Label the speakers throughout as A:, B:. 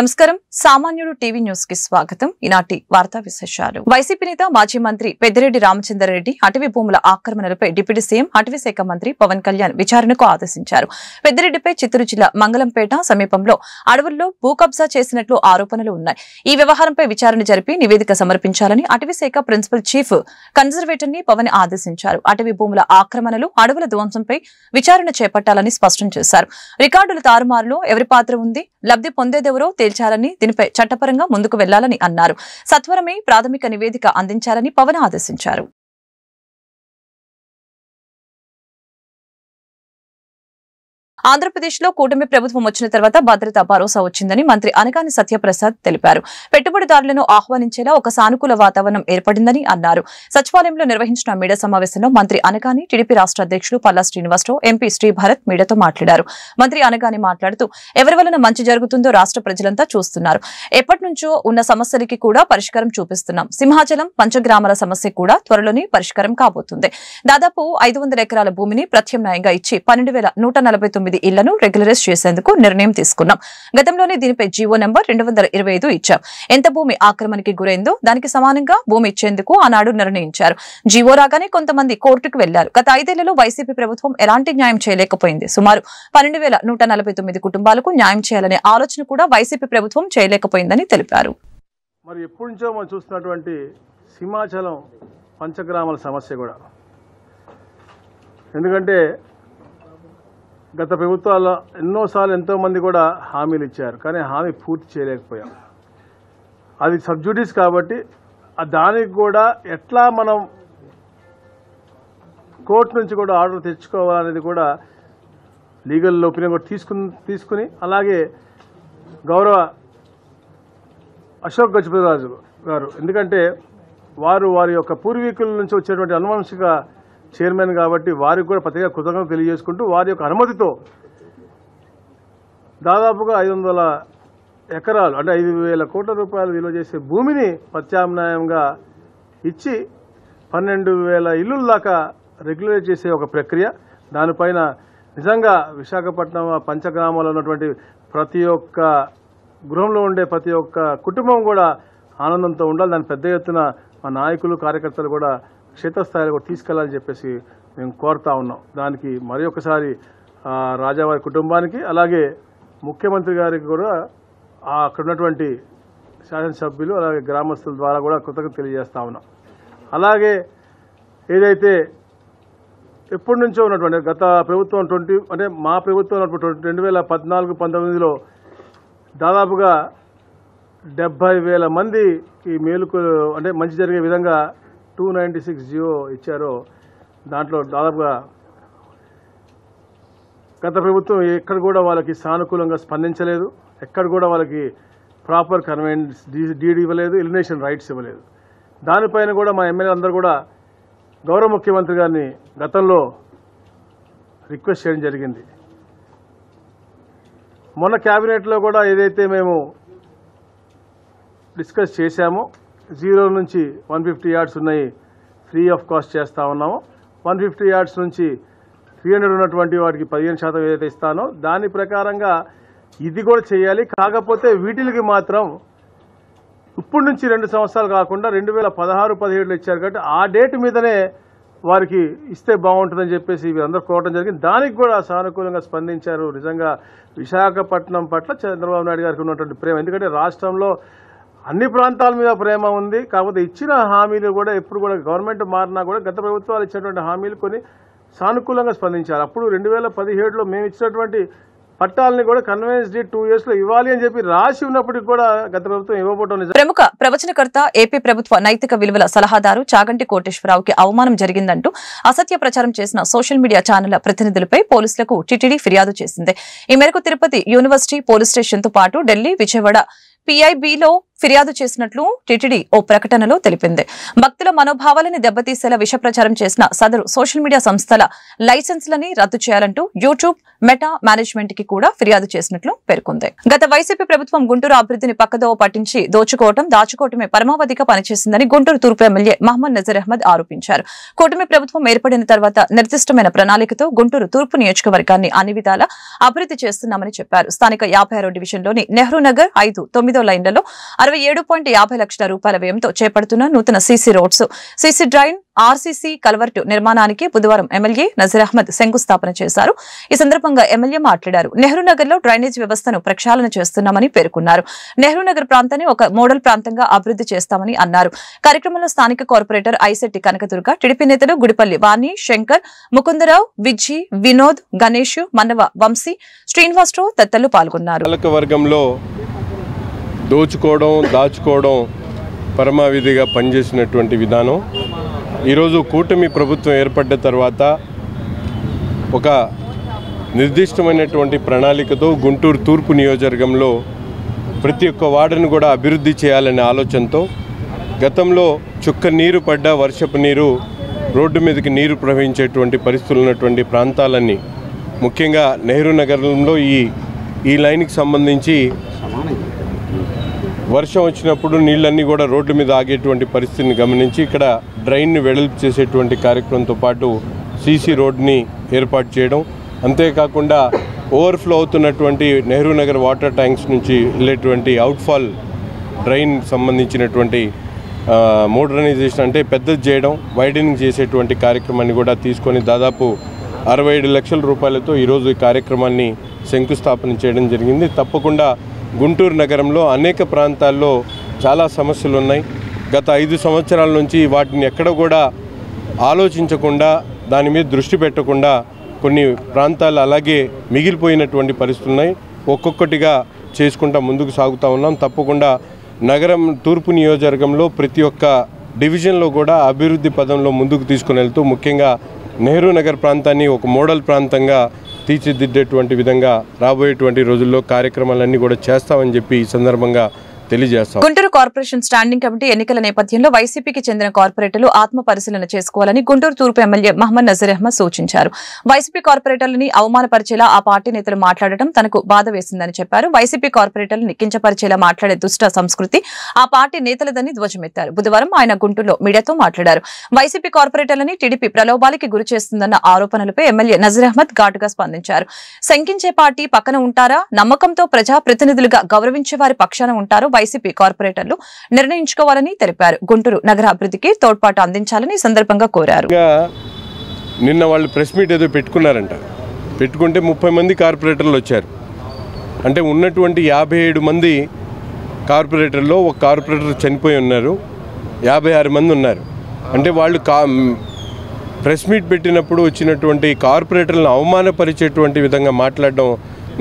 A: నమస్కారం సామాన్యుడు TV news కి స్వాగతం. ఈనాటి వార్తా విశేషాలు. వైసీపీ నేత మాజీ మంత్రి పెద్దిరెడ్డి రామచంద్రారెడ్డి అటవీ భూముల ఆక్రమణలపై డిప్యూటీ సీఎం అటవీ శాఖ మంత్రి పవన్ కళ్యాణ్ విచారణకు ఆదేశించారు. పెద్దిరెడ్డిపై చిత్తూరు జిల్లా మంగళంపేట సమీపంలో అడవుల్లో భూ కబ్జా చేసినట్లు ఆరోపణలు ఉన్నాయి. ఈ వ్యవహారంపై విచారణ జరిపి నివేదిక సమర్పించాలని అటవీ శాఖ ప్రిన్సిపల్ చీఫ్ కన్జర్వేటర్ ని పవన్ ఆదేశించారు. అటవీ భూముల ఆక్రమణలు, అడవుల ధ్వంసంపై విచారణ చేపట్టాలని స్పష్టం చేశారు. రికార్డుల తారుమారులో ఎవరి పాత్ర ఉంది, లబ్ధి పొందేదెవరో తేల్చాలని, దీనిపై చట్టపరంగా ముందుకు వెళ్లాలని అన్నారు. సత్వరమే ప్రాథమిక నివేదిక అందించాలని పవన్ ఆదేశించారు. ఆంధ్రప్రదేశ్ లో కూటమి ప్రభుత్వం వచ్చిన తర్వాత భద్రతా భరోసా వచ్చిందని మంత్రి అనగాని సత్యప్రసాద్ తెలిపారు. పెట్టుబడిదారులను ఆహ్వానించేలా ఒక సానుకూల వాతావరణం ఏర్పడిందని అన్నారు. సచివాలయంలో నిర్వహించిన మీడియా సమావేశంలో మంత్రి అనగాని, టీడీపీ రాష్ట్ర అధ్యక్షులు పల్లా శ్రీనివాసరావు, ఎంపీ శ్రీభరత్ మీడియాతో మాట్లాడారు. మంత్రి అనగాని మాట్లాడుతూ ఎవరి వలన మంచి జరుగుతుందో రాష్ట్ర ప్రజలంతా చూస్తున్నారు. ఎప్పటి నుంచో ఉన్న సమస్యలకి కూడా పరిష్కారం చూపిస్తున్నాం. సింహాచలం పంచగ్రామాల సమస్య కూడా త్వరలోనే పరిష్కారం కాబోతుంది. దాదాపు 500 ఎకరాల భూమిని ప్రత్యామ్నాయంగా ఇచ్చి 12,149 ఇళ్లను రెగ్యులరైజ్ చేసేందుకు నిర్ణయం తీసుకున్నాం. గతంలోనే దీనిపై జీవో నంబర్ 225 ఇచ్చాం. ఎంత భూమి ఆక్రమణకి గురైందో దానికి సమానంగా భూమి ఇచ్చేందుకు ఆనాడు నిర్ణయించారు. జీవో రాగానే కొంతమంది కోర్టుకు వెళ్లారు. గత 5 ఏళ్లలో వైసీపీ ప్రభుత్వం ఎలాంటి న్యాయం చేయలేకపోయింది. సుమారు 12,149 కుటుంబాలకు న్యాయం చేయాలనే ఆలోచన కూడా వైసీపీ ప్రభుత్వం చేయలేకపోయిందని తెలిపారు.
B: మరి ఎప్పటి నుంచో మనం చూస్తున్నటువంటి సింహాచలం పంచగ్రామాల సమస్య కూడా, ఎందుకంటే గత ప్రభుత్వాల్లో ఎన్నోసార్లు ఎంతోమంది కూడా హామీలు ఇచ్చారు, కానీ హామీ పూర్తి చేయలేకపోయాం. అది సబ్జుడిస్ కాబట్టి దానికి కూడా ఎట్లా మనం కోర్టు నుంచి కూడా ఆర్డర్ తెచ్చుకోవాలనేది కూడా లీగల్ ఒపీనియన్ కూడా తీసుకుని అలాగే గౌరవ అశోక్ గజపతిరాజు గారు, ఎందుకంటే వారి యొక్క పూర్వీకుల నుంచి వచ్చేటువంటి అనువంశిక చైర్మన్ కాబట్టి వారికి కూడా ప్రత్యేక కృతజ్ఞతలు తెలియజేసుకుంటూ వారి యొక్క అనుమతితో దాదాపుగా 500 ఎకరాలు అంటే 5,000 కోట్ల రూపాయలు విలువ చేసే భూమిని ప్రత్యామ్నాయంగా ఇచ్చి 12,000 ఇల్లుల దాకా రెగ్యులరైజ్ చేసే ఒక ప్రక్రియ. దానిపైన నిజంగా విశాఖపట్నం పంచగ్రామాల్లో ఉన్నటువంటి ప్రతి ఒక్క గృహంలో ఉండే ప్రతి ఒక్క కుటుంబం కూడా ఆనందంతో ఉండాలి. దాని పెద్ద ఎత్తున మా నాయకులు, కార్యకర్తలు కూడా క్షేత్రస్థాయిలో కూడా తీసుకెళ్లాలని చెప్పేసి మేము కోరుతా ఉన్నాం. దానికి మరి ఒకసారి రాజావారి కుటుంబానికి అలాగే ముఖ్యమంత్రి గారికి కూడా అక్కడ ఉన్నటువంటి శాసనసభ్యులు అలాగే గ్రామస్తుల ద్వారా కూడా కృతజ్ఞత తెలియజేస్తా ఉన్నాం. అలాగే ఏదైతే ఎప్పటి నుంచో ఉన్నటువంటి గత ప్రభుత్వం అంటే మా ప్రభుత్వం 2014-19లో దాదాపుగా 70,000 మందికి మేలుకు అంటే మంచి జరిగే విధంగా 296 జియో ఇచ్చారో దాంట్లో దాదాపుగా గత ప్రభుత్వం ఎక్కడ కూడా వాళ్ళకి సానుకూలంగా స్పందించలేదు. ఎక్కడ కూడా వాళ్ళకి ప్రాపర్ కన్వెన్స్ డీడీ ఇవ్వలేదు, ఎలిమినేషన్ రైట్స్ ఇవ్వలేదు. దానిపైన కూడా మా ఎమ్మెల్యే అందరూ కూడా గౌరవ ముఖ్యమంత్రి గారిని గతంలో రిక్వెస్ట్ చేయడం జరిగింది. మొన్న క్యాబినెట్లో కూడా ఏదైతే మేము డిస్కస్ చేశామో 0 నుంచి 150 యార్డ్స్ ఉన్నాయి ఫ్రీ ఆఫ్ కాస్ట్ చేస్తా ఉన్నాము. 150 యార్డ్స్ నుంచి 300 ఉన్నటువంటి వాటికి 15% ఏదైతే ఇస్తానో దాని ప్రకారంగా ఇది కూడా చేయాలి. కాకపోతే వీటికి మాత్రం ఇప్పటి నుంచి 2 సంవత్సరాలు కాకుండా 2016-17లో ఇచ్చారు కాబట్టి ఆ డేట్ మీదనే వారికి ఇస్తే బాగుంటుందని చెప్పేసి వీరందరూ కోరడం జరిగింది. దానికి కూడా సానుకూలంగా స్పందించారు. నిజంగా విశాఖపట్నం పట్ల చంద్రబాబు నాయుడు గారికి ఉన్నటువంటి ప్రేమ, ఎందుకంటే రాష్ట్రంలో అన్ని ప్రాంతాల మీద ప్రేమ ఉంది. కాకపోతే ఇచ్చిన హామీలు కూడా ఎప్పుడు కూడా గవర్నమెంట్ మారినా కూడా గత ప్రభుత్వాలు ఇచ్చినటువంటి హామీలు కొన్ని సానుకూలంగా స్పందించారు. అప్పుడు 2017లో మేము ఇచ్చినటువంటి పట్టాలని కూడా కన్వెన్స్ డీడ్ 2 years లో ఇవ్వాలి అని చెప్పి రాసి ఉన్నప్పటికీ కూడా గత ప్రభుత్వం ఇవ్వబోవడం.
A: ప్రముఖ ప్రవచనకర్త, ఏపీ ప్రభుత్వ నైతిక విలువల సలహాదారు చాగంటి కోటేశ్వరరావుకి అవమానం జరిగిందంటూ అసత్య ప్రచారం చేసిన సోషల్ మీడియా ఛానళ్ల ప్రతినిధులపై పోలీసులకు టీటీడీ ఫిర్యాదు చేసింది. ఈ మేరకు తిరుపతి యూనివర్సిటీ పోలీస్ స్టేషన్ తో పాటు ఢిల్లీ, విజయవాడ PIBలో ఫిర్యాదు చేసినట్లు టీటీడీ ఓ ప్రకటనలో తెలిపింది. భక్తుల మనోభావాలను దెబ్బతీసేలా విష ప్రచారం చేసిన సదరు సోషల్ మీడియా సంస్థల లైసెన్స్లని రద్దు చేయాలంటూ యూట్యూబ్ మెటా మేనేజ్మెంట్ కి కూడా ఫిర్యాదు చేసినట్లు పేర్కొంది. గత వైసీపీ ప్రభుత్వం గుంటూరు అభివృద్ధిని పక్కదోవ పట్టించి దాచుకోవటమే పరమావధిగా పనిచేసిందని గుంటూరు తూర్పు ఎమ్మెల్యే మహమ్మద్ నజీర్ అహ్మద్ ఆరోపించారు. కూటమి ప్రభుత్వం ఏర్పడిన తర్వాత నిర్దిష్టమైన ప్రణాళికతో గుంటూరు తూర్పు నియోజకవర్గాన్ని అన్ని విధాలా అభివృద్ధి చేస్తున్నామని చెప్పారు. స్థానిక 56వ డివిజన్లోని నెహ్రూ నగర్ 5-9 లైన్లలో 67.50 లక్షల రూపాయల వ్యయంతో చేపడుతున్న నూతన CC roads, CC drain, RCC culvert నిర్మాణానికి బుధవారం ఎమ్మెల్యే నజీర్ అహ్మద్ శంకుస్థాపన చేశారు. ఈ సందర్భంగా ఎమ్మెల్యే మాట్లాడారు. నెహ్రూ నగర్ లో డ్రైనేజ్ వ్యవస్థను ప్రక్షాళన చేస్తున్నామని పేర్కొన్నారు. నెహ్రూ నగర్ ప్రాంతాన్ని ఒక మోడల్ ప్రాంతంగా అభివృద్ధి చేస్తామని అన్నారు. కార్యక్రమంలో స్థానిక కార్పొరేటర్ ఐశెట్టి కనకదుర్గ, టీడీపీ నేతలు గుడిపల్లి వాణి, శంకర్, ముకుందరావు, విజ్జి, వినోద్, గణేష్, మన్నవ వంశీ, శ్రీనివాసరావు తదితరులు పాల్గొన్నారు.
C: దోచుకోవడం, దాచుకోవడం పరమావిధిగా పనిచేసినటువంటి విధానం ఈరోజు కూటమి ప్రభుత్వం ఏర్పడ్డ తర్వాత ఒక నిర్దిష్టమైనటువంటి ప్రణాళికతో గుంటూరు తూర్పు నియోజకవర్గంలో ప్రతి ఒక్క వార్డును కూడా అభివృద్ధి చేయాలనే ఆలోచనతో గతంలో చుక్క నీరు పడ్డ వర్షపు నీరు రోడ్డు మీదకి నీరు ప్రవహించేటువంటి పరిస్థితులు ఉన్నటువంటి ప్రాంతాలన్నీ, ముఖ్యంగా నెహ్రూ నగరంలో ఈ లైన్కి సంబంధించి వర్షం వచ్చినప్పుడు నీళ్ళన్నీ కూడా రోడ్ల మీద ఆగేటువంటి పరిస్థితిని గమనించి ఇక్కడ డ్రైన్ని వెడల్పు చేసేటువంటి కార్యక్రమంతో పాటు సీసీ రోడ్ని ఏర్పాటు చేయడం, అంతేకాకుండా ఓవర్ఫ్లో అవుతున్నటువంటి నెహ్రూ నగర్ వాటర్ ట్యాంక్స్ నుంచి వెళ్ళేటువంటి అవుట్ఫాల్ డ్రైన్ సంబంధించినటువంటి మోడర్నైజేషన్ అంటే పెద్దది చేయడం, వైడనింగ్ చేసేటువంటి కార్యక్రమాన్ని కూడా తీసుకొని దాదాపు 67 లక్షల రూపాయలతో ఈరోజు ఈ కార్యక్రమాన్ని శంకుస్థాపన చేయడం జరిగింది. తప్పకుండా గుంటూరు నగరంలో అనేక ప్రాంతాల్లో చాలా సమస్యలు ఉన్నాయి. గత 5 సంవత్సరాల నుంచి వాటిని ఎక్కడ కూడా ఆలోచించకుండా, దాని మీద దృష్టి పెట్టకుండా కొన్ని ప్రాంతాలు అలాగే మిగిలిపోయినటువంటి పరిస్థితులు ఉన్నాయి. ఒక్కొక్కటిగా చేసుకుంటా ముందుకు సాగుతూ ఉన్నాం. తప్పకుండా నగరం తూర్పు నియోజకవర్గంలో ప్రతి ఒక్క డివిజన్లో కూడా అభివృద్ధి పదంలో ముందుకు తీసుకుని వెళ్తూ ముఖ్యంగా నెహ్రూ నగర్ ప్రాంతాన్ని ఒక మోడల్ ప్రాంతంగా తీర్చిదిద్దేటువంటి విధంగా రాబోయేటువంటి రోజుల్లో కార్యక్రమాలన్నీ కూడా చేస్తామని చెప్పి ఈ సందర్భంగా తెలియజేస్తాం.
A: గుంటూరు కార్పొరేషన్ స్టాండింగ్ కమిటీ ఎన్నికల నేపథ్యంలో వైసీపీకి చెందిన కార్పొరేటర్లు ఆత్మ పరిశీలన చేసుకోవాలని గుంటూరు తూర్పు ఎమ్మెల్యే మహమ్మద్ నజీర్ అహ్మద్ సూచించారు. వైసీపీ కార్పొరేటర్లని అవమానపరిచేలా ఆ పార్టీ నేతలు మాట్లాడటం తనకు బాధ వేసిందని చెప్పారు. వైసీపీ కార్పొరేటర్లను కించపరిచేలా మాట్లాడే దుష్ట సంస్కృతి ఆ పార్టీ నేతలదని ధ్వజమెత్తారు. బుధవారం ఆయన గుంటూరులో మీడియాతో మాట్లాడారు. వైసీపీ కార్పొరేటర్లని టీడీపీ ప్రలోభాలకి గురి చేస్తుందన్న ఆరోపణలపై ఎమ్మెల్యే నజీర్ అహ్మద్ ఘాటుగా స్పందించారు. శంకించే పార్టీ పక్కన ఉంటారా, నమ్మకంతో ప్రజా ప్రతినిధులుగా గౌరవించే వారి పక్షాన ఉంటారో వైసీపీ కార్పొరేటర్లు నిర్ణయించుకోవాలని తెలిపారు. గుంటూరు నగర అభివృద్ధికి తోడ్పాటు అందించాలని సందర్భంగా కోరారు.
C: నిన్న వాళ్ళు ప్రెస్ మీట్ ఏదో పెట్టుకున్నారంట. పెట్టుకుంటే 30 మంది కార్పొరేటర్లు వచ్చారు. అంటే ఉన్నటువంటి 57 మంది కార్పొరేటర్లో ఒక కార్పొరేటర్ చనిపోయి ఉన్నారు, 56 మంది ఉన్నారు. అంటే వాళ్ళు ప్రెస్ మీట్ పెట్టినప్పుడు వచ్చినటువంటి కార్పొరేటర్లను అవమానపరిచేటువంటి విధంగా మాట్లాడడం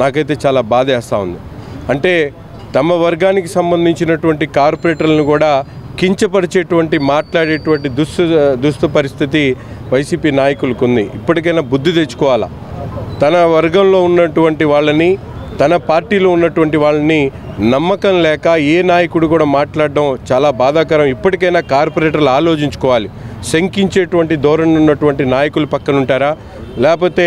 C: నాకైతే చాలా బాధేస్తూ ఉంది. అంటే తమ వర్గానికి సంబంధించినటువంటి కార్పొరేటర్లను కూడా కించపరిచేటువంటి మాట్లాడేటువంటి దుస్తు పరిస్థితి వైసీపీ నాయకులకు ఉంది. ఇప్పటికైనా బుద్ధి తెచ్చుకోవాలా. తన వర్గంలో ఉన్నటువంటి వాళ్ళని, తన పార్టీలో ఉన్నటువంటి వాళ్ళని నమ్మకం లేక ఏ నాయకుడు కూడా మాట్లాడడం చాలా బాధాకరం. ఇప్పటికైనా కార్పొరేటర్లు ఆలోచించుకోవాలి. శంకించేటువంటి ధోరణి ఉన్నటువంటి నాయకులు పక్కన ఉంటారా, లేకపోతే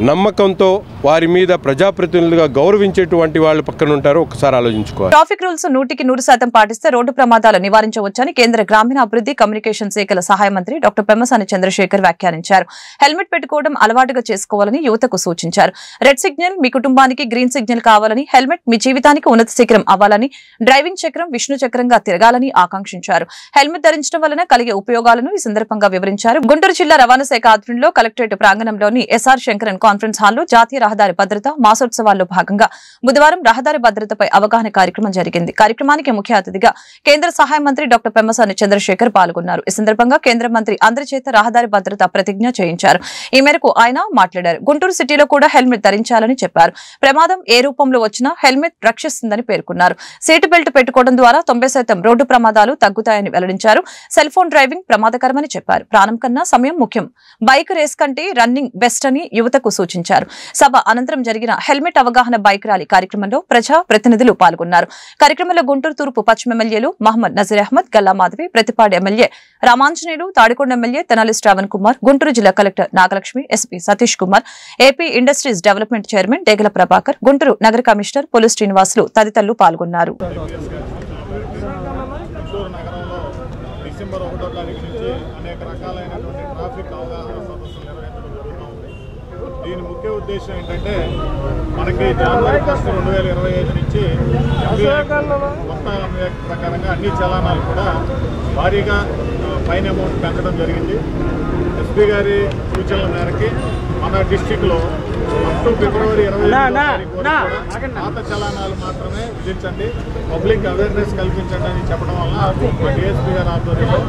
C: నమ్మకంతో వారి మీద ప్రజాప్రతినిధులుగా గౌరవించేటువంటి వాళ్ళు పక్కన ఉంటారో ఒకసారి ఆలోచించుకోవాలి.
A: ట్రాఫిక్ రూల్స్ 100% పాటిస్తే రోడ్డు ప్రమాదాలు నివారించవచ్చని కేంద్ర గ్రామీణాభివృద్ధి కమ్యూనికేషన్ శాఖల సహాయ మంత్రి డాక్టర్ పెమ్మసాని చంద్రశేఖర్ వ్యాఖ్యానించారు. హెల్మెట్ పెట్టుకోవడం అలవాటుగా చేసుకోవాలని యువతకు సూచించారు. రెడ్ సిగ్నల్ మీ కుటుంబానికి గ్రీన్ సిగ్నల్ కావాలని, హెల్మెట్ మీ జీవితానికి ఉన్నత శిఖరం అవ్వాలని, డ్రైవింగ్ చక్రం విష్ణు చక్రంగా తిరగాలని ఆకాంక్షించారు. హెల్మెట్ ధరించడం వలన కలిగే ఉపయోగాలను ఈ సందర్భంగా వివరించారు. గుంటూరు జిల్లా రవాణా శాఖ ఆధ్వర్యంలో కలెక్టరేట్ ప్రాంగణంలోని ఎస్ఆర్ శంకరన్ కాన్ఫరెన్స్ హాల్లో జాతీయ రహదారి భద్రత మాసోత్సవాల్లో భాగంగా బుధవారం రహదారి భద్రతపై అవగాహన కార్యక్రమం జరిగింది. కార్యక్రమానికి ముఖ్య అతిథిగా కేంద్ర సహాయ మంత్రి డాక్టర్ పెమ్మసాని చంద్రశేఖర్ పాల్గొన్నారు. ఈ సందర్భంగా కేంద్ర మంత్రి అందరి చేత రహదారి భద్రత ప్రతిజ్ఞ చేయించారు. ఈ మేరకు ఆయన మాట్లాడారు. గుంటూరు సిటీలో కూడా హెల్మెట్ ధరించాలని చెప్పారు. ప్రమాదం ఏ రూపంలో వచ్చినా హెల్మెట్ రక్షిస్తుందని పేర్కొన్నారు. సీటు బెల్ట్ పెట్టుకోవడం ద్వారా 90% రోడ్డు ప్రమాదాలు తగ్గుతాయని వెల్లడించారు. సెల్ ఫోన్ డ్రైవింగ్ ప్రమాదకరమని చెప్పారు. ప్రాణం కన్నా సమయం ముఖ్యం, బైక్ రేస్ కంటే రన్నింగ్ బెస్ట్ అని యువతకు సూచించారు. సభ అనంతరం జరిగిన హెల్మెట్ అవగాహన బైక్ ర్యాలీ కార్యక్రమంలో ప్రజా ప్రతినిధులు పాల్గొన్నారు. కార్యక్రమంలో గుంటూరు తూర్పు పశ్చిమ ఎమ్మెల్యేలు మహమ్మద్ నజీర్ అహ్మద్, గల్లా మాధవి, ప్రతిపాడు ఎమ్మెల్యే రామాంజనేయులు, తాడికొండ ఎమ్మెల్యే తెనాలి శ్రావణ్ కుమార్, గుంటూరు జిల్లా collector Nagalakshmi, SP Satish Kumar, AP industries development chairman Degala Prabhakar, Guntur నగర కమిషనర్ పులి శ్రీనివాసులు తదితరులు పాల్గొన్నారు.
D: డిసెంబర్ 1వ తారీఖు నుంచి అనేక రకాలైనటువంటి ట్రాఫిక్ అవగాహన సదస్సులు నిర్వహించడం జరుగుతుంది. దీని ముఖ్య ఉద్దేశం ఏంటంటే మనకి జనవరి 1, 2025 నుంచి కొత్త ప్రకారంగా అన్ని చలానాలు కూడా భారీగా ఫైన్ అమౌంట్ పెంచడం జరిగింది. ఎస్పీ గారి సూచనల మేరకి మన డిస్టిక్లో అప్ టు ఫిబ్రవరి 25 పాత చలానాలు మాత్రమే విధించండి, పబ్లిక్ అవేర్నెస్ కల్పించండి అని చెప్పడం వల్ల డిఎస్పీ గారి ఆధ్వర్యంలో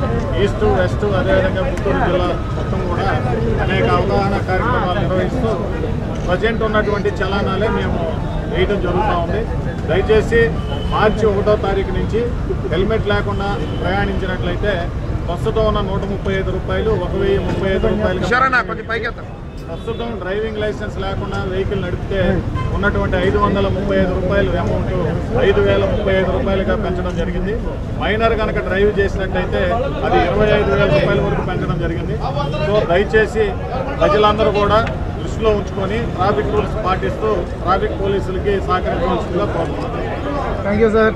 D: ఈస్ట్ వెస్ట్ అదేవిధంగా గుంటూరు జిల్లా మొత్తం కూడా అనేక అవగాహన కార్యక్రమాలు నిర్వహిస్తూ ప్రజెంట్ ఉన్నటువంటి చలానాలే మేము వేయడం జరుగుతూ ఉంది. దయచేసి మార్చి 1వ తారీఖు నుంచి హెల్మెట్ లేకుండా ప్రయాణించినట్లయితే ప్రస్తుతం ఉన్న 135 రూపాయలు 1035 రూపాయలు, ప్రస్తుతం డ్రైవింగ్ లైసెన్స్ లేకుండా వెహికల్ నడిపితే ఉన్నటువంటి 535 రూపాయలు అమౌంట్ 5035 రూపాయలుగా పెంచడం జరిగింది. మైనర్ కనుక డ్రైవ్ చేసినట్టయితే అది 25,000 రూపాయల వరకు పెంచడం జరిగింది. సో దయచేసి ప్రజలందరూ కూడా దృష్టిలో ఉంచుకొని ట్రాఫిక్ రూల్స్ పాటిస్తూ ట్రాఫిక్ పోలీసులకి సహకరించవలసిందిగా కోరుతున్నాను.
B: Thank you sir.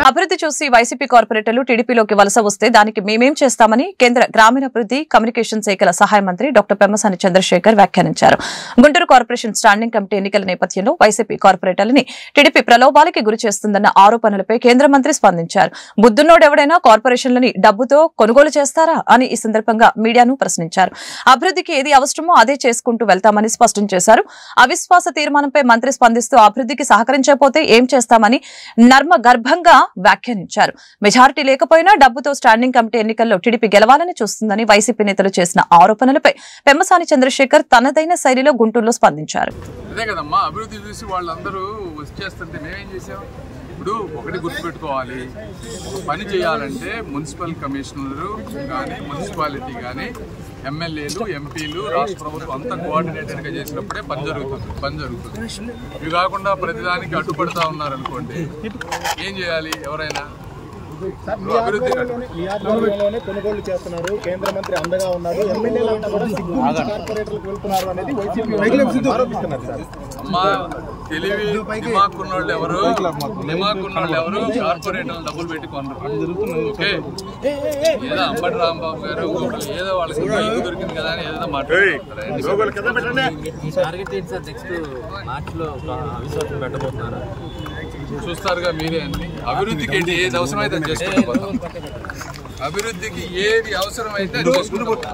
A: అభివృద్ధి చూసి వైసీపీ కార్పొరేటర్లు టీడీపీలోకి వలస వస్తే దానికి మేమేం చేస్తామని కేంద్ర గ్రామీణాభివృద్ధి కమ్యూనికేషన్ శాఖల సహాయ మంత్రి డాక్టర్ పెమ్మసాని చంద్రశేఖర్ వ్యాఖ్యానించారు. గుంటూరు కార్పొరేషన్ స్టాండింగ్ కమిటీ ఎన్నికల నేపథ్యంలో వైసీపీ కార్పొరేటర్లని టీడీపీ ప్రలోభాలకి గురి చేస్తుందన్న ఆరోపణలపై కేంద్ర మంత్రి స్పందించారు. బుద్ధున్నోడెవడైనా కార్పొరేషన్లని డబ్బుతో కొనుగోలు చేస్తారా అని ఈ సందర్భంగా మీడియాను ప్రశ్నించారు. అభివృద్ధికి ఏది అవసరమో అదే చేసుకుంటూ వెళ్తామని స్పష్టం చేశారు. అవిశ్వాస తీర్మానంపై మంత్రి స్పందిస్తూ అభివృద్ధికి సహకరించకపోతే ఏం చేస్తామని నర్మ గర్భంగా వ్యాఖ్యానించారు. మెజారిటీ లేకపోయినా డబ్బుతో స్టాండింగ్ కమిటీ ఎన్నికల్లో టీడీపీ గెలవాలని చూస్తుందని వైసీపీ నేతలు చేసిన ఆరోపణలపై పెమ్మసాని చంద్రశేఖర్ తనదైన శైలిలో గుంటూరులో స్పందించారు.
E: అదే కదమ్మా, అభివృద్ధి చూసి వాళ్ళందరూ వచ్చేస్తుంటే మేమేం చేసాం? ఇప్పుడు ఒకటి గుర్తుపెట్టుకోవాలి, పని చేయాలంటే మున్సిపల్ కమిషనరు కానీ మున్సిపాలిటీ కానీ ఎమ్మెల్యేలు ఎంపీలు రాష్ట్ర ప్రభుత్వం అంతా కోఆర్డినేటెడ్గా చేసినప్పుడే పని జరుగుతుంది. ఇవి కాకుండా ప్రతిదానికి అడ్డుపడతా ఉన్నారనుకోండి, ఏం చేయాలి? ఎవరైనా అభివృద్ధి
D: కొనుగోలు చేస్తున్నారు, కేంద్ర మంత్రి అందగా ఉన్నారు, ఎమ్మెల్యేలంతా కూడా కార్పొరేటర్లకు వెళ్తున్నారు అనేది
E: అమ్మా తెలివి దిమాకున్నోళ్ళు ఎవరు కార్పొరేటర్లు డబ్బులు పెట్టి కొనరు. ఓకే, ఏదో అంబటి రాంబాబు గారు ఏదో వాళ్ళకి దొరికింది కదా అని ఏదో మాట్లాడుతున్నారు. చూస్తారుగా మీరే అన్ని. అభివృద్ధికి ఏంటి ఏది అవసరమైతే చేసుకుంటాం. అభివృద్ధికి ఏది అవసరమైతే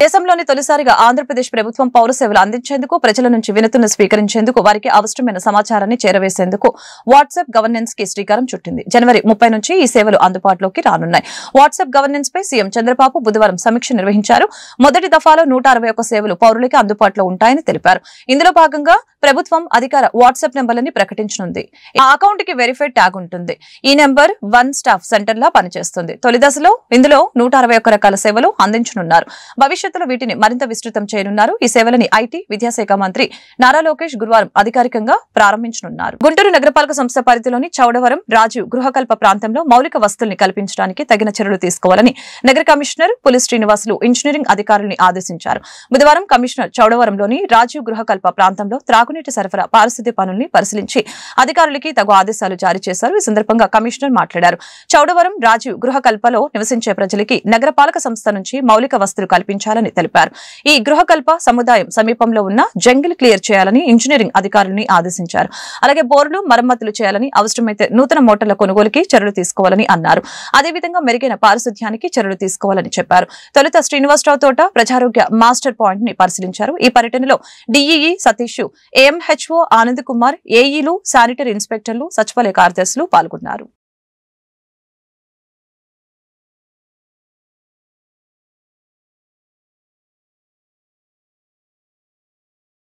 A: దేశంలోని తొలిసారిగా ఆంధ్రప్రదేశ్ ప్రభుత్వం పౌర సేవలు అందించేందుకు, ప్రజల నుంచి వినతులను స్వీకరించేందుకు, వారికి అవసరమైన సమాచారాన్ని చేరవేసేందుకు వాట్సాప్ గవర్నెన్స్ కి శ్రీకారం చుట్టింది. జనవరి 30 నుంచి ఈ సేవలు అందుబాటులోకి రానున్నాయి. వాట్సాప్ గవర్నెన్స్ పై సీఎం చంద్రబాబు బుధవారం సమీక్ష నిర్వహించారు. మొదటి దఫాలో 161 సేవలు పౌరులకి అందుబాటులో ఉంటాయని తెలిపారు. ఇందులో భాగంగా ప్రభుత్వం అధికార వాట్సాప్ నెంబర్లని ప్రకటించనుంది. ఆ అకౌంట్ కి వెరిఫైడ్ ట్యాగ్ ఉంటుంది. ఈ నెంబర్ వన్ స్టాప్ సెంటర్ లా పనిచేస్తుంది. తొలి దశలో ఇందులో 161 రకాల సేవలు అందించనున్నారు. భవిష్యత్తులో వీటిని మరింత విస్తృతం చేయనున్నారు. ఈ సేవలని ఐటీ విద్యాశాఖ మంత్రి నారా లోకేష్ గురువారం అధికారికంగా ప్రారంభించనున్నారు. గుంటూరు నగరపాలక సంస్థ పరిధిలోని చౌడవరం రాజీవ్ గృహకల్ప ప్రాంతంలో మౌలిక వసతుల్ని కల్పించడానికి తగిన చర్యలు తీసుకోవాలని నగర కమిషనర్ పులి శ్రీనివాసులు ఇంజనీరింగ్ అధికారులను ఆదేశించారు. బుధవారం కమిషనర్ చౌడవరంలోని రాజీవ్ గృహకల్ప ప్రాంతంలో త్రాగునీటి సరఫరా పారిశుద్ధ్య పనుల్ని పరిశీలించి అధికారులకి తగు ఆదేశాలు జారీ చేశారు. ఈ సందర్భంగా కమిషనర్ మాట్లాడారు. చౌడవరం రాజీవ్ గృహకల్పలో నివసించే ప్రజలకి నగరపాలక సంస్థ నుంచి మౌలిక వసతులు కల్పించాలని తెలిపారు. ఈ గృహకల్ప సముదాయం సమీపంలో ఉన్న జంగిల్ క్లియర్ చేయాలని ఇంజనీరింగ్ అధికారులను ఆదేశించారు. అలాగే బోర్లు మరమ్మతులు చేయాలని, అవసరమైతే నూతన మోటార్ల కొనుగోలుకి చర్యలు తీసుకోవాలని అన్నారు. అదేవిధంగా మెరుగైన పారిశుధ్యానికి చర్యలు తీసుకోవాలని చెప్పారు. తొలుత శ్రీనివాసరావు తోట ప్రజారోగ్య మాస్టర్ పాయింట్ ని పరిశీలించారు. ఈ పర్యటనలో డిఈఈ సతీష్, ఏఎంహెచ్ఓ ఆనంద్ కుమార్, ఏఈలు, శానిటరీ ఇన్స్పెక్టర్లు, సచివాలయ కార్యదర్శులు పాల్గొన్నారు.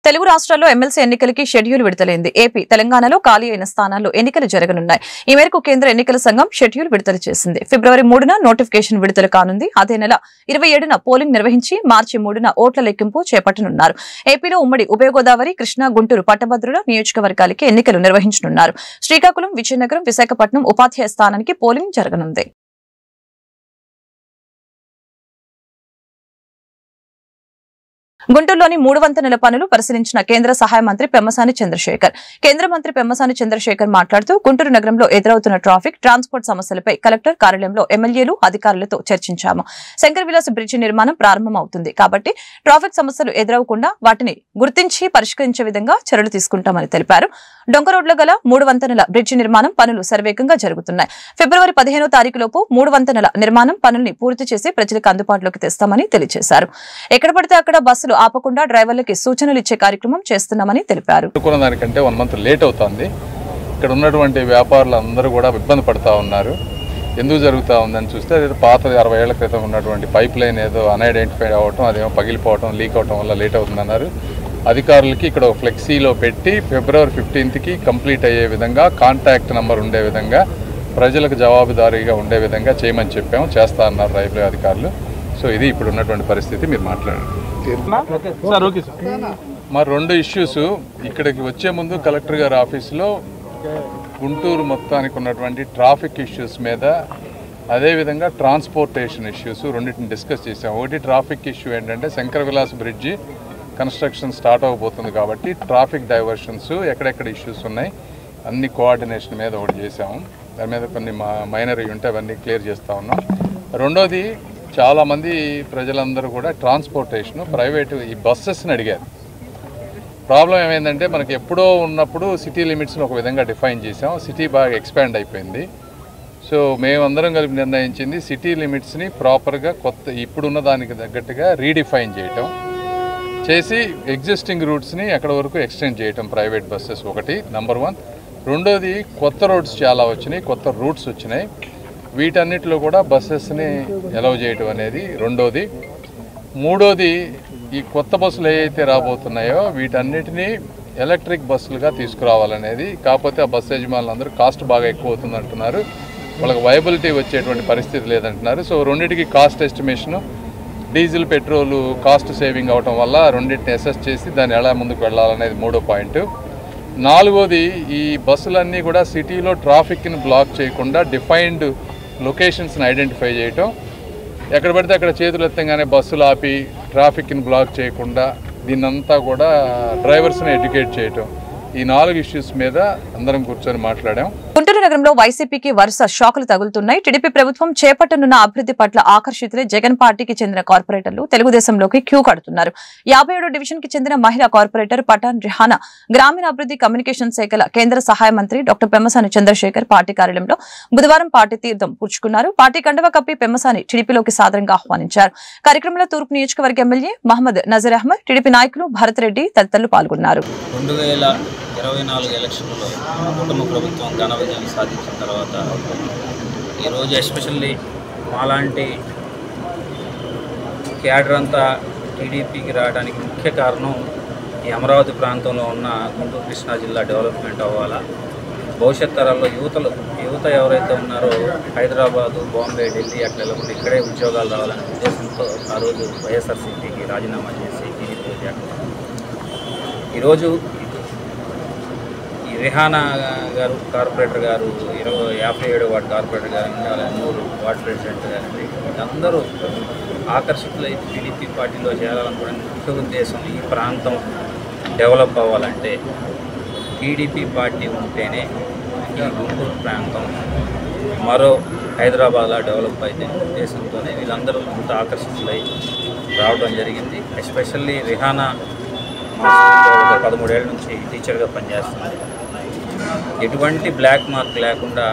A: తెలుగు రాష్ట్రాల్లో ఎమ్మెల్సీ ఎన్నికలకి షెడ్యూల్ విడుదలైంది. ఏపీ, తెలంగాణలో ఖాళీ అయిన స్థానాల్లో ఎన్నికలు జరగనున్నాయి. ఈ మేరకు కేంద్ర ఎన్నికల సంఘం షెడ్యూల్ విడుదల చేసింది. ఫిబ్రవరి 3న నోటిఫికేషన్ విడుదల కానుంది. అదే నెల 27న పోలింగ్ నిర్వహించి మార్చి 3న ఓట్ల లెక్కింపు చేపట్టనున్నారు. ఏపీలో ఉమ్మడి ఉభయ గోదావరి, కృష్ణా, గుంటూరు, పట్టభద్రుల నియోజకవర్గాలకి ఎన్నికలు నిర్వహించనున్నారు. శ్రీకాకుళం, విజయనగరం, విశాఖపట్నం ఉపాధ్యాయ స్థానానికి పోలింగ్ జరగనుంది. గుంటూరులోని 3 వంతెనల పనులు పరిశీలించిన కేంద్ర సహాయ మంత్రి పెమ్మసాని చంద్రశేఖర్. కేంద్ర మంత్రి పెమ్మసాని చంద్రశేఖర్ మాట్లాడుతూ గుంటూరు నగరంలో ఎదురవుతున్న ట్రాఫిక్, ట్రాన్స్పోర్ట్ సమస్యలపై కలెక్టర్ కార్యాలయంలో ఎమ్మెల్యేలు, అధికారులతో చర్చించాము. శంకర్ విలాస్ బ్రిడ్జి నిర్మాణం ప్రారంభమవుతుంది కాబట్టి ట్రాఫిక్ సమస్యలు ఎదురవకుండా వాటిని గుర్తించి పరిష్కరించే విధంగా చర్యలు తీసుకుంటామని తెలిపారు. డొంక రోడ్ల గల 3 వంతెనల బ్రిడ్జి నిర్మాణం పనులు శరవేగంగా జరుగుతున్నాయి. ఫిబ్రవరి 15వ తారీఖులోపు 3 వంతెనల నిర్మాణం పనుల్ని పూర్తి చేసి ప్రజలకు అందుబాటులోకి తెస్తామని తెలియజేశారు. ఎక్కడ పడితే అక్కడ బస్సులు ఆపకుండా డ్రైవర్లకి సూచనలు ఇచ్చే కార్యక్రమం చేస్తున్నామని తెలిపారు.
F: దానికంటే 1 మంత్ లేట్ అవుతుంది. ఇక్కడ ఉన్నటువంటి వ్యాపారులు అందరూ కూడా ఇబ్బంది పడుతూ ఉన్నారు. ఎందుకు జరుగుతూ ఉందని చూస్తే అది పాత 60 ఏళ్ల క్రితం ఉన్నటువంటి పైప్ లైన్ ఏదో అన్ఐడెంటిఫైడ్ అవ్వటం, అదేమో పగిలిపోవటం, లీక్ అవటం వల్ల లేట్ అవుతుందన్నారు. అధికారులకి ఇక్కడ ఒక ఫ్లెక్సీలో పెట్టి ఫిబ్రవరి 15కి కంప్లీట్ అయ్యే విధంగా, కాంటాక్ట్ నెంబర్ ఉండే విధంగా, ప్రజలకు జవాబుదారీగా ఉండే విధంగా చేయమని చెప్పాము. చేస్తా అన్నారు రైల్వే అధికారులు. సో ఇది ఇప్పుడు ఉన్నటువంటి పరిస్థితి. మీరు మాట్లాడండి. మా 2 ఇష్యూస్ ఇక్కడికి వచ్చే ముందు కలెక్టర్ గారి ఆఫీసులో గుంటూరు మొత్తానికి ఉన్నటువంటి ట్రాఫిక్ ఇష్యూస్ మీద, అదేవిధంగా ట్రాన్స్పోర్టేషన్ ఇష్యూస్ రెండింటిని డిస్కస్ చేసాం. ఒకటి ట్రాఫిక్ ఇష్యూ ఏంటంటే Shankar Vilas bridge construction start అవబోతుంది కాబట్టి ట్రాఫిక్ డైవర్షన్స్ ఎక్కడెక్కడ ఇష్యూస్ ఉన్నాయి అన్ని కోఆర్డినేషన్ మీద ఒకటి చేసాము. దాని మీద కొన్ని మైనర్ ఉంటే అవన్నీ క్లియర్ చేస్తూ ఉన్నాం. రెండోది, చాలామంది ప్రజలందరూ కూడా ట్రాన్స్పోర్టేషను ప్రైవేటు ఈ బస్సెస్ని అడిగారు. ప్రాబ్లం ఏమైందంటే మనకి ఎప్పుడో ఉన్నప్పుడు సిటీ లిమిట్స్ని ఒక విధంగా డిఫైన్ చేసాం. సిటీ బాగా ఎక్స్పాండ్ అయిపోయింది. సో మేమందరం కలిపి నిర్ణయించింది సిటీ లిమిట్స్ని ప్రాపర్గా ఇప్పుడున్న దానికి తగ్గట్టుగా రీడిఫైన్ చేయటం చేసి ఎగ్జిస్టింగ్ రూట్స్ని ఎక్కడ వరకు ఎక్స్టెండ్ చేయటం ప్రైవేట్ బస్సెస్. ఒకటి నెంబర్ 1. రెండోది, కొత్త రోడ్స్ చాలా వచ్చినాయి, కొత్త రూట్స్ వచ్చినాయి. వీటన్నిటిలో కూడా బస్సెస్ని అలౌ చేయటం అనేది రెండోది. మూడోది, ఈ కొత్త బస్సులు ఏవైతే రాబోతున్నాయో వీటన్నిటినీ ఎలక్ట్రిక్ బస్సులుగా తీసుకురావాలనేది. కాకపోతే ఆ బస్సు యజమానులందరూ కాస్ట్ బాగా ఎక్కువ అవుతుంది అంటున్నారు. వాళ్ళకి వైబిలిటీ వచ్చేటువంటి పరిస్థితి లేదంటున్నారు. సో రెండింటికి cost estimation, diesel, petrol cost saving అవటం వల్ల రెండింటిని అసెస్ చేసి దాన్ని ఎలా ముందుకు వెళ్ళాలనేది 3వ పాయింట్. 4వది, ఈ బస్సులన్నీ కూడా సిటీలో ట్రాఫిక్ని బ్లాక్ చేయకుండా డిఫైన్డ్ లొకేషన్స్ని ఐడెంటిఫై చేయటం. ఎక్కడ పడితే అక్కడ చేతులు ఎత్తంగానే బస్సులు ఆపి ట్రాఫిక్ని బ్లాక్ చేయకుండా దీన్నంతా కూడా డ్రైవర్స్ని ఎడ్యుకేట్ చేయటం. ఈ 4 ఇష్యూస్ మీద అందరం కూర్చొని మాట్లాడాం.
A: గుంటూరు నగరంలో వైసీపీకి వరుస షాకులు తగులుతున్నాయి. టీడీపీ ప్రభుత్వం చేపట్టనున్న అభివృద్ధి పట్ల ఆకర్షితులై జగన్ పార్టీకి చెందిన కార్పొరేటర్లు తెలుగుదేశంలోకి క్యూ కడుతున్నారు. 57వ డివిజన్ కి చెందిన మహిళా కార్పొరేటర్ పఠాన్ రిహానా గ్రామీణాభివృద్ధి కమ్యూనికేషన్ శాఖల కేంద్ర సహాయ మంత్రి డాక్టర్ పెమ్మసాని చంద్రశేఖర్ పార్టీ కార్యాలయంలో బుధవారం పార్టీ తీర్థం పుచ్చుకున్నారు. పార్టీ కండువా కప్పి పెమ్మసాని టీడీపీలోకి సాదరంగా ఆహ్వానించారు. కార్యక్రమంలో తూర్పు నియోజకవర్గ ఎమ్మెల్యే మహమ్మద్ నజీర్ అహ్మద్, టీడీపీ నాయకులు భరత్ రెడ్డి తదితరులు పాల్గొన్నారు.
G: 2024 ఎలక్షన్లో కుటుంబ ప్రభుత్వం ఘన విజయం సాధించిన తర్వాత ఈరోజు ఎస్పెషల్లీ మాలాంటి క్యాడర్ అంతా టీడీపీకి రావడానికి ముఖ్య కారణం ఈ అమరావతి ప్రాంతంలో ఉన్న గుంటూరు కృష్ణా జిల్లా డెవలప్మెంట్ అవ్వాలా, భవిష్యత్ తరాల్లో యువత ఎవరైతే ఉన్నారో హైదరాబాదు, బాంబే, ఢిల్లీ అట్లా వెళ్ళకుండా ఇక్కడే ఉద్యోగాలు రావాలనే ఉద్దేశంతో ఆ రోజు వైఎస్ఆర్సీపీకి రాజీనామా చేసి టీడీపీలో చేరుకున్నాం. ఈరోజు రిహానా గారు కార్పొరేటర్ గారు 57 వార్డు కార్పొరేటర్ గారు, 3 వార్డు ప్రెసిడెంట్ గారండి, అందరూ ఆకర్షితులై టీడీపీ పార్టీలో చేరాలనుకునే ముఖ్య ఉద్దేశం ఈ ప్రాంతం డెవలప్ అవ్వాలంటే టీడీపీ పార్టీ ఉంటేనే ఈ గుంటూరు ప్రాంతం మరో హైదరాబాద్లో డెవలప్ అయితే ఉద్దేశంతోనే వీళ్ళందరూ ఇంత ఆకర్షితులై రావడం జరిగింది. ఎస్పెషల్లీ రిహానా 13 ఏళ్ళ నుంచి టీచర్గా పనిచేస్తుంది. ఎటువంటి బ్లాక్ మార్క్ లేకుండా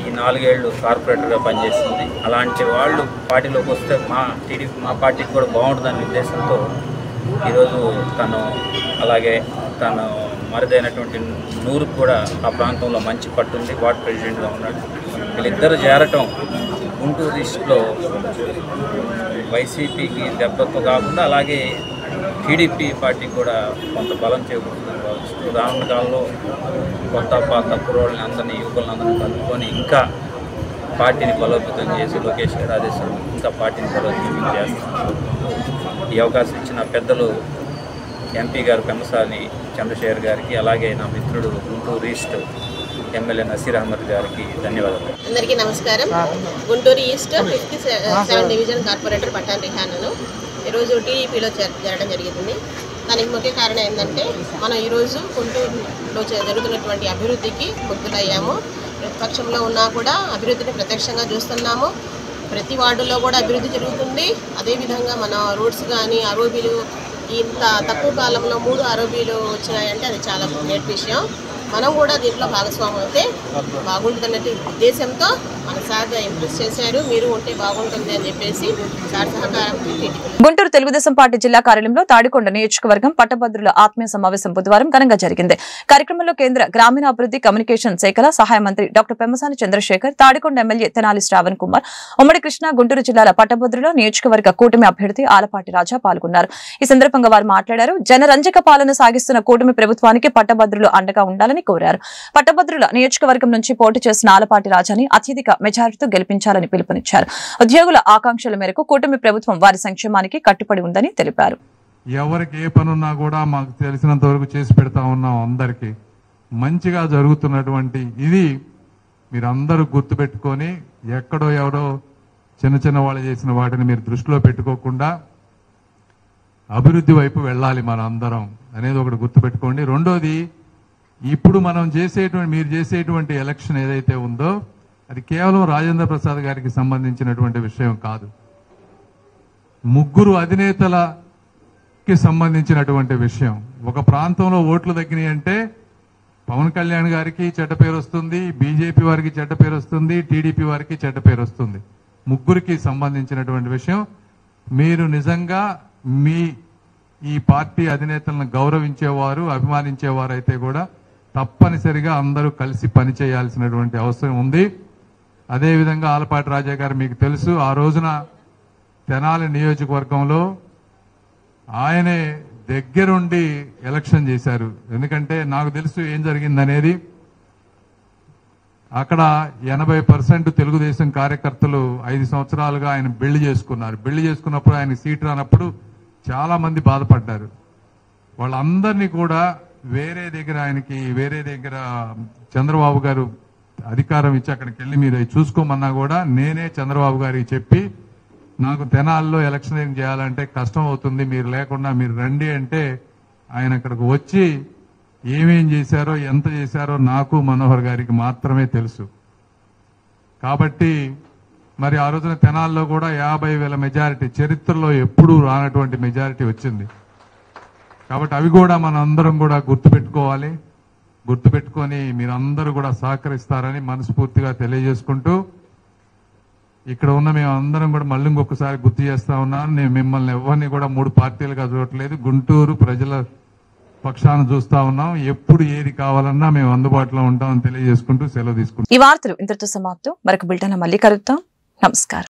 G: ఈ 4 ఏళ్ళు కార్పొరేటర్గా పనిచేస్తుంది. అలాంటి వాళ్ళు పార్టీలోకి వస్తే మా పార్టీకి కూడా బాగుంటుందనే ఉద్దేశంతో ఈరోజు అలాగే తను మరిదైనటువంటి నూరుకు కూడా ఆ ప్రాంతంలో మంచి పట్టుంది, వార్డు ప్రెసిడెంట్గా ఉన్నాడు. వీళ్ళిద్దరు చేరటం గుంటూరు ఈస్ట్లో వైసీపీకి దెబ్బతో కాకుండా అలాగే టీడీపీ పార్టీకి కూడా కొంత బలం చేకూరుతుందని భావిస్తూ రానున్న కాలంలో కొత్త పాత కుర్రోళ్ళని అందరినీ యువకులందరినీ కలుపుకొని ఇంకా పార్టీని బలోపేతం చేసి లోకేష్ గారి ఆదేశాలు ఇంకా పార్టీని బలోపేతం చేస్తున్నారు. ఈ అవకాశం ఇచ్చిన పెద్దలు ఎంపీ గారు పెమ్మసాని చంద్రశేఖర్ గారికి, అలాగే నా మిత్రుడు గుంటూరు ఈస్ట్ ఎమ్మెల్యే నసీర్ అహ్మద్ గారికి ధన్యవాదాలు.
H: అందరికీ నమస్కారం. గుంటూరు ఈస్ట్ 57 డివిజన్ కార్పొరేటర్ పట్టాన్ రిహాన్ను ఈరోజు టీడీపీలో చేరడం జరిగింది. దానికి ముఖ్య కారణం ఏంటంటే మనం ఈరోజు గుంటూరులో జరుగుతున్నటువంటి అభివృద్ధికి ముగ్ధులయ్యాము. ప్రతిపక్షంలో ఉన్నా కూడా అభివృద్ధిని ప్రత్యక్షంగా చూస్తున్నాము. ప్రతి వార్డులో కూడా అభివృద్ధి జరుగుతుంది. అదేవిధంగా మన రోడ్స్ కానీ ఆరోబీలు ఇంత తక్కువ కాలంలో 3 ఆరోబీలు వచ్చినాయంటే అది చాలా గ్రేట్ విషయం. మనం కూడా దీంట్లో భాగస్వామ్యం అయితే బాగుంటుందన్నట్టు ఉద్దేశంతో మన సార్ ఇంప్రెస్ చేశారు. మీరు ఉంటే బాగుంటుంది అని చెప్పేసి సార్ సహకారం.
A: గుంటూరు తెలుగుదేశం పార్టీ జిల్లా కార్యాలయంలో తాడికొండ నియోజకవర్గం పట్టభద్రుల ఆత్మీయ సమావేశం బుధవారం ఘనంగా జరిగింది. కార్యక్రమంలో కేంద్ర గ్రామీణాభివృద్ధి కమ్యూనికేషన్ శాఖల సహాయ మంత్రి డాక్టర్ పెమ్మసాని చంద్రశేఖర్, తాడికొండ ఎమ్మెల్యే తెనాలి శ్రావణ్ కుమార్, ఉమ్మడి కృష్ణా గుంటూరు జిల్లాల పట్టభద్రుల నియోజకవర్గ కూటమి అభ్యర్థి ఆలపాటి రాజా పాల్గొన్నారు. ఈ సందర్భంగా వారు మాట్లాడారు. జనరంజక పాలన సాగిస్తున్న కూటమి ప్రభుత్వానికి పట్టభద్రులు అండగా ఉండాలని కోరారు. పట్టభద్రుల నియోజకవర్గం నుంచి పోటీ చేసిన ఆలపాటి రాజాని అత్యధిక మెజారిటీతో గెలిపించాలని పిలుపునిచ్చారు. ఉద్యోగుల ఆకాంక్షల మేరకు కూటమి ప్రభుత్వం వారి సంక్షేమానికి కట్టుబడి ఉందని తెలిపారు.
I: ఎవరికి ఏ పనున్నా కూడా మాకు తెలిసినంత వరకు చేసి పెడతా ఉన్నాం. అందరికీ మంచిగా జరుగుతున్నటువంటి ఇది మీరందరూ గుర్తుపెట్టుకొని ఎక్కడో ఎవరో చిన్న చిన్న వాళ్ళు చేసిన వాటిని మీరు దృష్టిలో పెట్టుకోకుండా అభివృద్ధి వైపు వెళ్ళాలి మన అందరం అనేది ఒకటి గుర్తుపెట్టుకోండి. రెండోది, ఇప్పుడు మనం మీరు చేసేటువంటి ఎలక్షన్ ఏదైతే ఉందో అది కేవలం రాజేంద్ర ప్రసాద్ గారికి సంబంధించినటువంటి విషయం కాదు. 3 అధినేతలకి సంబంధించినటువంటి విషయం. ఒక ప్రాంతంలో ఓట్లు తగ్గినాయి అంటే పవన్ కళ్యాణ్ గారికి చెడ్డ పేరు వస్తుంది, బీజేపీ వారికి చెడ్డ పేరు వస్తుంది, టీడీపీ వారికి చెడ్డ పేరు వస్తుంది. 3కి సంబంధించినటువంటి విషయం. మీరు నిజంగా ఈ పార్టీ అధినేతలను గౌరవించేవారు, అభిమానించేవారు అయితే కూడా తప్పనిసరిగా అందరూ కలిసి పనిచేయాల్సినటువంటి అవసరం ఉంది. అదేవిధంగా ఆలపాటి రాజా గారు మీకు తెలుసు, ఆ రోజున తెనాలి నియోజకవర్గంలో ఆయనే దగ్గరుండి ఎలక్షన్ చేశారు. ఎందుకంటే నాకు తెలుసు ఏం జరిగిందనేది. అక్కడ 80% తెలుగుదేశం కార్యకర్తలు 5 సంవత్సరాలుగా ఆయన బిల్డ్ చేసుకున్నారు. బిల్డ్ చేసుకున్నప్పుడు ఆయన సీట్ రానప్పుడు చాలా మంది బాధపడ్డారు. వాళ్ళందరినీ కూడా వేరే దగ్గర చంద్రబాబు గారు అధికారం ఇచ్చి అక్కడికి వెళ్ళి మీరు చూసుకోమన్నా కూడా నేనే చంద్రబాబు గారికి చెప్పి నాకు తెనాల్లో ఎలక్షనింగ్ చేయాలంటే కష్టం అవుతుంది, మీరు లేకుండా మీరు రండి అంటే ఆయన అక్కడికి వచ్చి ఏమేం చేశారో ఎంత చేశారో నాకు మనోహర్ గారికి మాత్రమే తెలుసు. కాబట్టి మరి ఆ రోజున తెనాల్లో కూడా 50,000 మెజారిటీ, చరిత్రలో ఎప్పుడూ రానటువంటి మెజారిటీ వచ్చింది. కాబట్టి అవి కూడా మన అందరం కూడా గుర్తుపెట్టుకొని మీరందరూ కూడా సహకరిస్తారని మనస్ఫూర్తిగా తెలియజేసుకుంటూ, ఇక్కడ ఉన్న మేమందరం కూడా మళ్ళీ ఇంకొకసారి గుర్తు చేస్తా ఉన్నాను. నేను మిమ్మల్ని ఎవరిని కూడా 3 పార్టీలుగా చూడట్లేదు, గుంటూరు ప్రజల పక్షాన చూస్తా ఉన్నాం. ఎప్పుడు ఏది కావాలన్నా మేము అందుబాటులో ఉంటామని తెలియజేసుకుంటూ సెలవు తీసుకుంటాం.
A: ఈ వార్తలు ఇంతటితో సమాప్తం. మరొక బులెటిన్ మళ్ళీ కలుద్దాం. నమస్కారం.